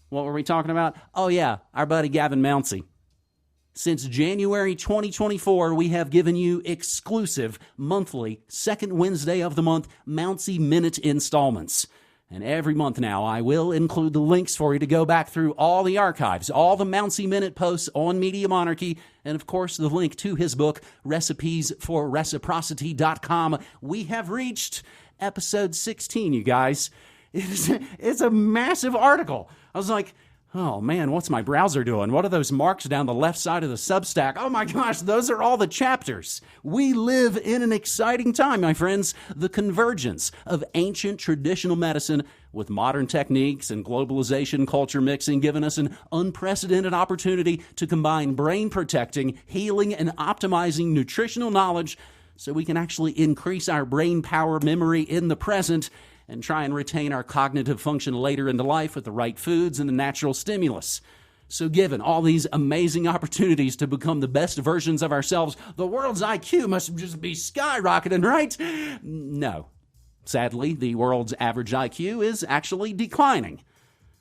What were we talking about? Oh, yeah, our buddy Gavin Mounsey. Since January 2024, we have given you exclusive monthly, second Wednesday of the month, Mounsey Minute installments. And every month now, I will include the links for you to go back through all the archives, all the Mounsey Minute posts on Media Monarchy, and of course, the link to his book, recipesforreciprocity.com. We have reached episode 16, you guys. It's a massive article. I was like, oh man, what's my browser doing? What are those marks down the left side of the Substack? Oh my gosh, those are all the chapters. We live in an exciting time, my friends. The convergence of ancient traditional medicine with modern techniques and globalization culture mixing, giving us an unprecedented opportunity to combine brain protecting, healing, and optimizing nutritional knowledge so we can actually increase our brain power memory in the present and try and retain our cognitive function later into life with the right foods and the natural stimulus. So given all these amazing opportunities to become the best versions of ourselves, the world's IQ must just be skyrocketing, right? No. Sadly, the world's average IQ is actually declining.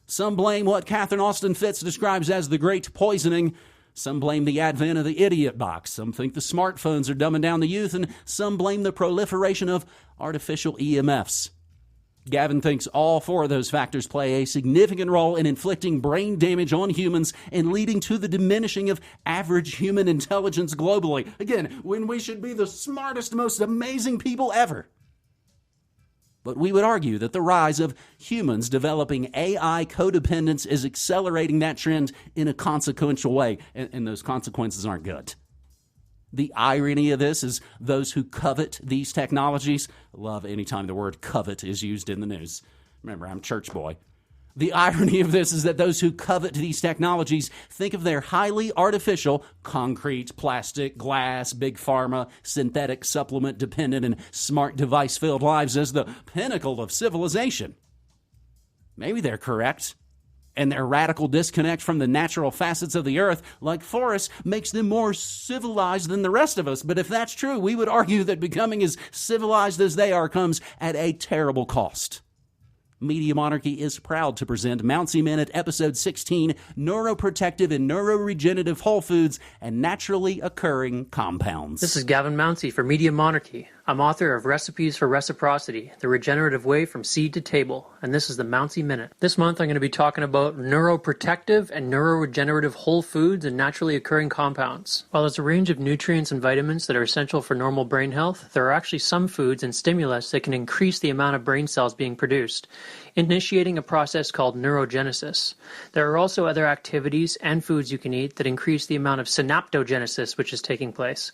Some blame what Catherine Austin Fitts describes as the great poisoning. Some blame the advent of the idiot box. Some think the smartphones are dumbing down the youth, and some blame the proliferation of artificial EMFs. Gavin thinks all four of those factors play a significant role in inflicting brain damage on humans and leading to the diminishing of average human intelligence globally. Again, when we should be the smartest, most amazing people ever. But we would argue that the rise of humans developing AI codependence is accelerating that trend in a consequential way, and those consequences aren't good. The irony of this is those who covet these technologies love anytime the word covet is used in the news. Remember, I'm a church boy. The irony of this is that those who covet these technologies think of their highly artificial, concrete, plastic, glass, big pharma, synthetic supplement dependent, and smart device filled lives as the pinnacle of civilization. Maybe they're correct. And their radical disconnect from the natural facets of the earth, like forests, makes them more civilized than the rest of us. But if that's true, we would argue that becoming as civilized as they are comes at a terrible cost. Media Monarchy is proud to present Mounsey Minute Episode 16, Neuroprotective and Neuroregenerative Whole Foods and Naturally Occurring Compounds. This is Gavin Mounsey for Media Monarchy. I'm author of Recipes for Reciprocity, the regenerative way from seed to table, and this is the Mounsey Minute. This month I'm going to be talking about neuroprotective and neuroregenerative whole foods and naturally occurring compounds. While there's a range of nutrients and vitamins that are essential for normal brain health, there are actually some foods and stimulus that can increase the amount of brain cells being produced, initiating a process called neurogenesis. There are also other activities and foods you can eat that increase the amount of synaptogenesis which is taking place,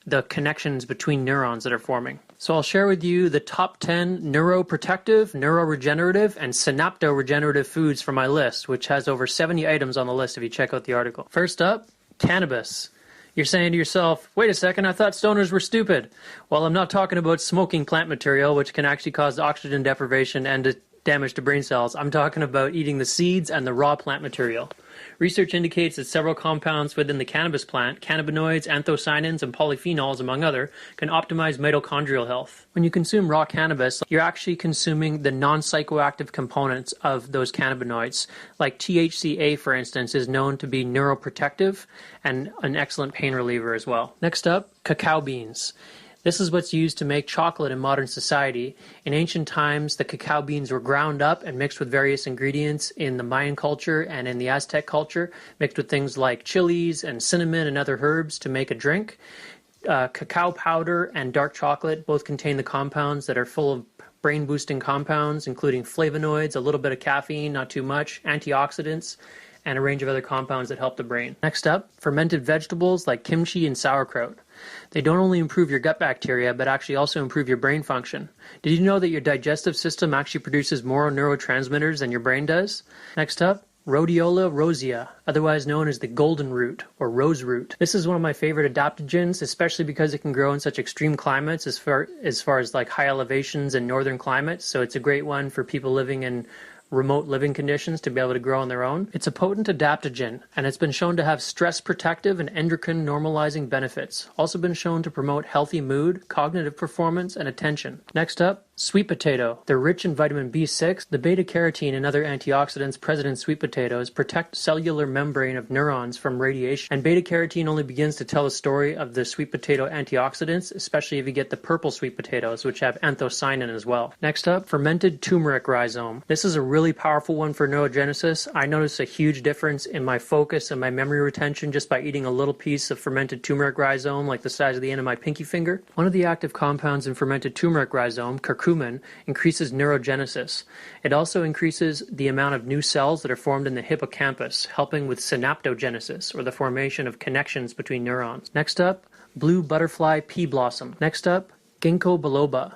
the connections between neurons that are forming. So I'll share with you the top 10 neuroprotective, neuroregenerative, and synaptoregenerative foods from my list, which has over 70 items on the list if you check out the article. First up, cannabis. You're saying to yourself, wait a second, I thought stoners were stupid. Well, I'm not talking about smoking plant material, which can actually cause oxygen deprivation and damage to brain cells. I'm talking about eating the seeds and the raw plant material. Research indicates that several compounds within the cannabis plant, cannabinoids, anthocyanins, and polyphenols, among other, can optimize mitochondrial health. When you consume raw cannabis, you're actually consuming the non-psychoactive components of those cannabinoids. Like THCA, for instance, is known to be neuroprotective and an excellent pain reliever as well. Next up, cacao beans. This is what's used to make chocolate in modern society. In ancient times, the cacao beans were ground up and mixed with various ingredients in the Mayan culture and in the Aztec culture, mixed with things like chilies and cinnamon and other herbs to make a drink. Cacao powder and dark chocolate both contain the compounds that are full of brain-boosting compounds, including flavonoids, a little bit of caffeine, not too much, antioxidants, and a range of other compounds that help the brain. Next up, fermented vegetables like kimchi and sauerkraut. They don't only improve your gut bacteria, but actually also improve your brain function. Did you know that your digestive system actually produces more neurotransmitters than your brain does? Next up, Rhodiola rosea, otherwise known as the golden root or rose root. This is one of my favorite adaptogens, especially because it can grow in such extreme climates as far as like high elevations and northern climates. So it's a great one for people living in remote living conditions to be able to grow on their own. It's a potent adaptogen, and it's been shown to have stress protective and endocrine normalizing benefits. Also been shown to promote healthy mood, cognitive performance, and attention. Next up, Sweet potato. They're rich in vitamin B6. The beta-carotene and other antioxidants present in sweet potatoes protect cellular membrane of neurons from radiation. And beta-carotene only begins to tell the story of the sweet potato antioxidants, especially if you get the purple sweet potatoes, which have anthocyanin as well. Next up, fermented turmeric rhizome. This is a really powerful one for neurogenesis. I noticed a huge difference in my focus and my memory retention just by eating a little piece of fermented turmeric rhizome, like the size of the end of my pinky finger. One of the active compounds in fermented turmeric rhizome, curcumin, increases neurogenesis. It also increases the amount of new cells that are formed in the hippocampus, helping with synaptogenesis, or the formation of connections between neurons. Next up, blue butterfly pea blossom. Next up, ginkgo biloba.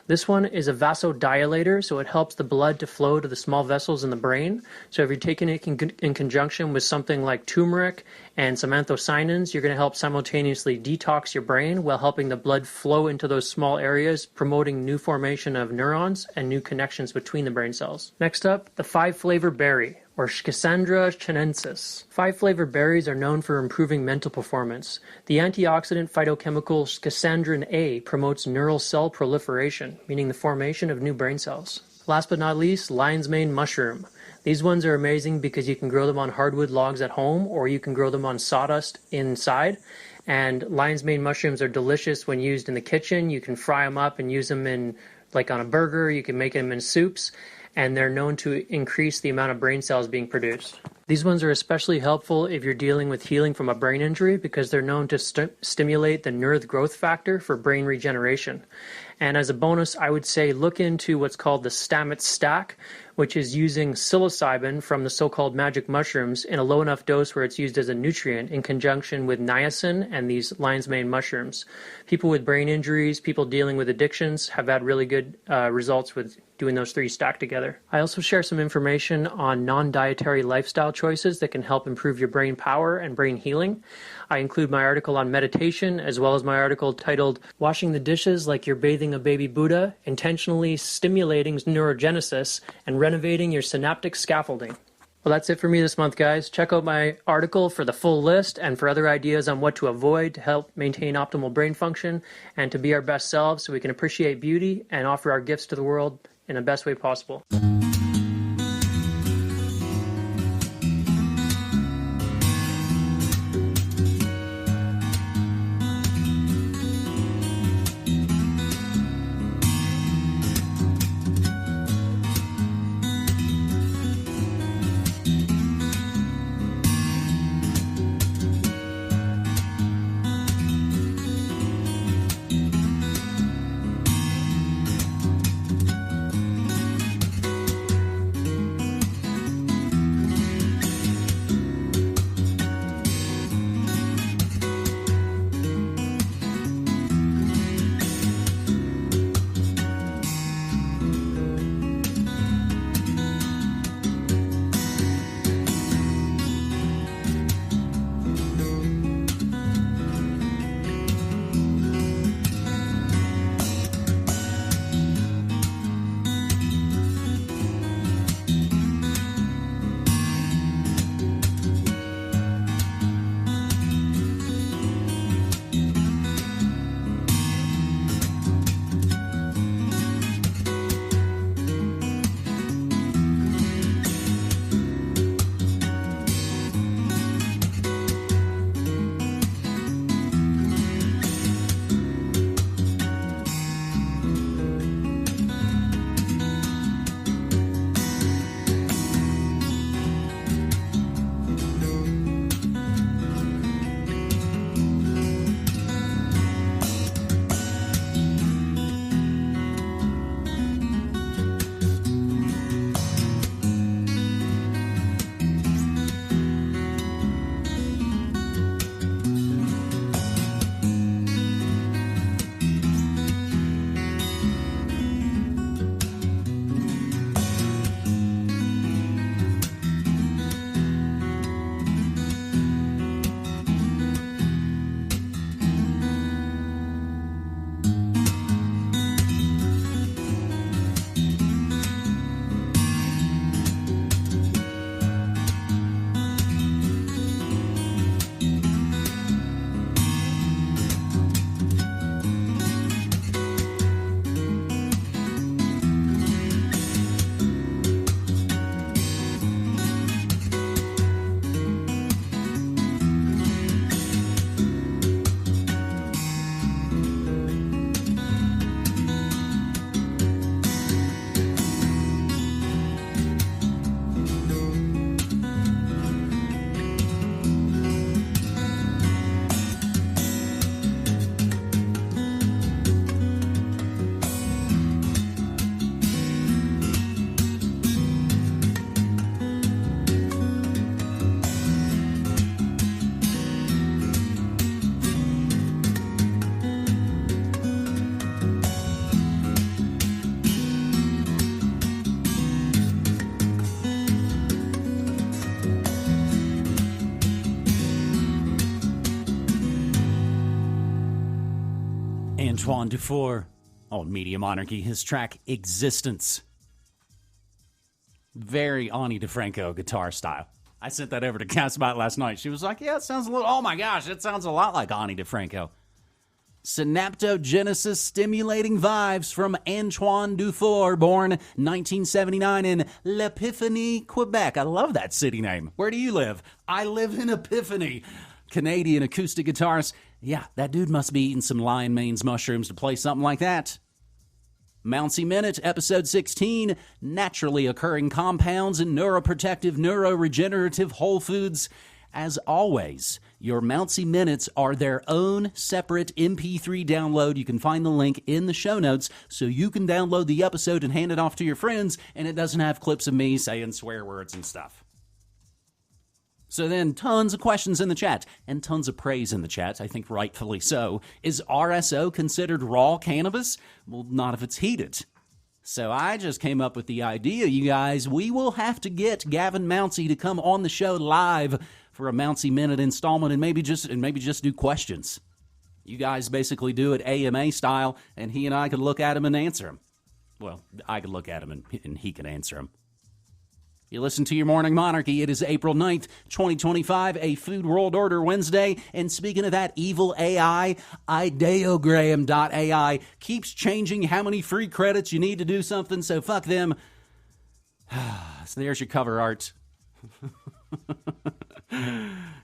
This one is a vasodilator, so it helps the blood to flow to the small vessels in the brain. So if you're taking it in conjunction with something like turmeric and some anthocyanins, you're going to help simultaneously detox your brain while helping the blood flow into those small areas, promoting new formation of neurons and new connections between the brain cells. Next up, the 5-flavor berry, or Schisandra chinensis. 5-flavor berries are known for improving mental performance. The antioxidant phytochemical schisandrin A promotes neural cell proliferation, meaning the formation of new brain cells. Last but not least, lion's mane mushroom. These ones are amazing because you can grow them on hardwood logs at home, or you can grow them on sawdust inside. And lion's mane mushrooms are delicious when used in the kitchen. You can fry them up and use them in, like on a burger. You can make them in soups. And they're known to increase the amount of brain cells being produced. These ones are especially helpful if you're dealing with healing from a brain injury because they're known to stimulate the nerve growth factor for brain regeneration. And as a bonus, I would say look into what's called the Stamets stack, which is using psilocybin from the so-called magic mushrooms in a low enough dose where it's used as a nutrient in conjunction with niacin and these lion's mane mushrooms. People with brain injuries, people dealing with addictions have had really good results with doing those three stacked together. I also share some information on non-dietary lifestyle choices that can help improve your brain power and brain healing. I include my article on meditation as well as my article titled Washing the Dishes Like You're Bathing a Baby Buddha, Intentionally Stimulating Neurogenesis and Renovating Your Synaptic Scaffolding. Well, that's it for me this month, guys. Check out my article for the full list and for other ideas on what to avoid to help maintain optimal brain function and to be our best selves so we can appreciate beauty and offer our gifts to the world in the best way possible. Antoine Dufour on Media Monarchy, his track Existence. Very Ani DeFranco guitar style. I sent that over to Casbot last night. She was like, yeah, it sounds a little, oh my gosh, it sounds a lot like Ani DeFranco. Synaptogenesis stimulating vibes from Antoine Dufour, born 1979 in L'Epiphanie, Quebec. I love that city name. Where do you live? I live in Epiphany. Canadian acoustic guitarist. Yeah, that dude must be eating some lion mane's mushrooms to play something like that. Mounsey Minute, episode 16, naturally occurring compounds in neuroprotective, neuroregenerative whole foods. As always, your Mounsey Minutes are their own separate MP3 download. You can find the link in the show notes so you can download the episode and hand it off to your friends, and it doesn't have clips of me saying swear words and stuff. So then, tons of questions in the chat, and tons of praise in the chat, I think rightfully so. Is RSO considered raw cannabis? Well, not if it's heated. So I just came up with the idea, you guys. We will have to get Gavin Mounsey to come on the show live for a Mounsey Minute installment and maybe just do questions. You guys basically do it AMA style, and he and I could look at him and answer him. Well, I could look at him and he could answer him. You listen to your Morning Monarchy. It is April 9th, 2025, a Food World Order Wednesday. And speaking of that evil AI, ideogram.ai keeps changing how many free credits you need to do something, so fuck them. So there's your cover art.